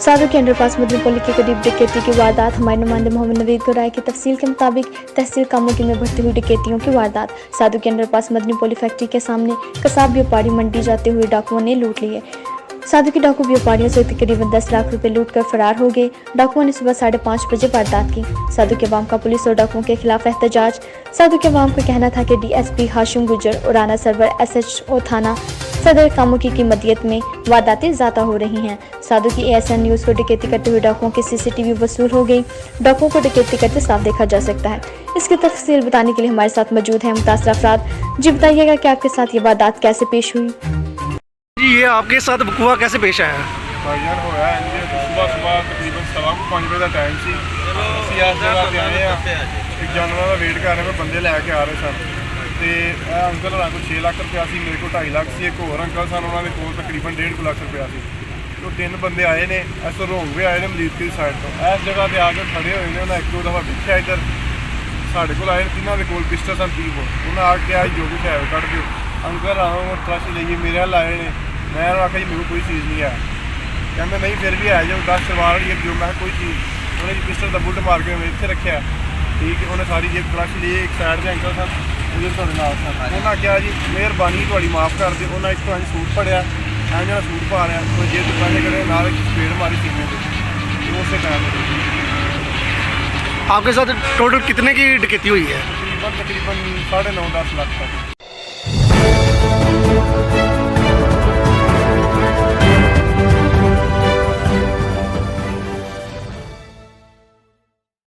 साधु के अंडरपास मदनीपुर के करीब डकैती की वारदात। हमारे नुमाइंदे मोहम्मद नवीद को राय की तफसील के मुताबिक तहसील कामोगी में बढ़ती हुई डकैतियों की वारदात। साधु के अंडरपास मदनीपुर फैक्ट्री के सामने कसाब व्यापारी मंडी जाते हुए डाकुओं ने लूट लिए। साधु के डाकू व्यापारियों से तकरीबन 10 लाख रुपए लूट कर फरार हो गए। डाकुओं ने सुबह 5:30 बजे वारदात की। साधु के अवाम का पुलिस और डाकुओं के खिलाफ एहतजाज। साधु के अवाम का कहना था कि DSP हाशिम गुजर और राना सरवर SHO थाना सदर कामोगी की मदीयत में वारदातें ज़्यादा हो रही हैं। साधु की ASN न्यूज़ को डकैती करते हुए डाकुओं की CCTV वसूल हो गई। डाकुओं को डकैती करते साफ देखा जा सकता है। इसकी तफसील बताने के लिए हमारे साथ मौजूद हैं मुतासर अफराद। जी बताइएगा कि आपके साथ ये वारदात कैसे पेश हुई। जी ये आपके साथ वकूआ कैसे पेश आया है? भाईजान होया सुबह तकरीबन 5:15 ਵਜੇ ਦਾ ਟਾਈਮ ਸੀ। ਅਸੀਂ ਇਸ ਜਗ੍ਹਾ ਤੇ ਆਏ ਆ, ਇੱਕ ਜਾਨਵਰਾਂ ਦਾ ਵੇਟ ਕਰ ਰਹੇ ਮੈਂ ਬੰਦੇ ਲੈ ਕੇ ਆ ਰਹੇ ਸਨ ਤੇ ਇਹ ਅੰਕਲ ਹੋਰਾਂ ਕੋਲ 6 ਲੱਖ ਰੁਪਇਆ ਸੀ, ਮੇਰੇ ਕੋਲ 2.5 ਲੱਖ ਸੀ। ਇੱਕ ਹੋਰ ਅੰਕਲ ਸਨ, ਉਹਨਾਂ ਦੇ ਕੋਲ ਤਕਰੀਬਨ 1.5 ਲੱਖ ਰੁਪਇਆ ਸੀ। ਉਹ 3 ਬੰਦੇ ਆਏ ਨੇ, ਇਸ ਰੋਂਗ ਵੇ ਆਏ ਨੇ ਮਲੀਦਕੀ ਦੀ ਸਾਈਡ ਤੋਂ। ਇਸ ਜਗ੍ਹਾ ਤੇ ਆ ਕੇ ਖੜੇ ਹੋਏ ਨੇ, ਉਹਨਾਂ ਇੱਕ ਦੋ ਦਫਾ ਦੇਖਿਆ ਇੱਧਰ ਸਾਡੇ ਕੋਲ ਆਏ, ਤਿੰਨਾਂ ਦੇ ਕੋਲ ਪਿਸਟਲ ਸਨ 30 ਬੋਰ। ਉਹਨਾਂ ਆ ਕੇ ਜੋ ਕੁਛ ਹੈ ਕੱਢ ਦਿਓ। ਅੰਕਲ ਆਓ ਤਲਾਸ਼ੀ ਲਈਏ, ਮੇਰੇ ਵੱਲ ਆਏ ਨੇ। ਮੈਂ ਆਖਿਆ ਜੀ ਮੈਨੂੰ ਕੋਈ ਚੀਜ਼ ਨਹੀਂ ਹੈ। ਕਹਿੰਦੇ ਨਹੀਂ ਫਿਰ ਵੀ ਆ ਜਾਓ, 10 ਸਲਵਾਰ ਵਾਲੀ ਜੋ ਮੈਂ ਕੋਈ ਚੀਜ਼। ਉਹਨੇ ਪਿਸਟਲ ਦਾ ਬੁੱਟ ਮਾਰ ਕੇ ਇੱਥੇ ਰੱਖਿਆ। ਠੀਕ ਹੈ, ਉਹਨੇ ਸਾਰੀ ਜੇਬ ਤਲਾਸ਼ੀ ਲਈ। ਇੱਕ ਸਾਈਡ 'ਤੇ ਅੰਕਲ ਸਨ, ਉਹਦੇ ਤੁਹਾਡੇ ਨਾਲ ਸਨ। ਉਹਨਾਂ ਕਿਹਾ ਜੀ ਮਿਹਰਬਾਨੀ ਤੁਹਾਡੀ ਮਾफ़ ਕਰ ਦਿਓ। ਉਹਨਾਂ ਇੱਕ ਤੁਹਾਨੂੰ ਸੂਟ ਫੜਿਆ, ਐਂ ਜਿਹੜਾ ਸੂਟ ਪਾ ਰਿਹਾ, ਕੋਈ ਜੇਬ ਦੁਕਾਨੇ ਕਰੇ ਨਾਲ ਸਪੀਡ ਮਾਰੀ ਸੀਨੇ ਤੇ ਉਸੇ ਟਾਈਮ आपके साथ टोटल कितने की डकैती हुई है? तकरीबन 9.5-10 लाख तक।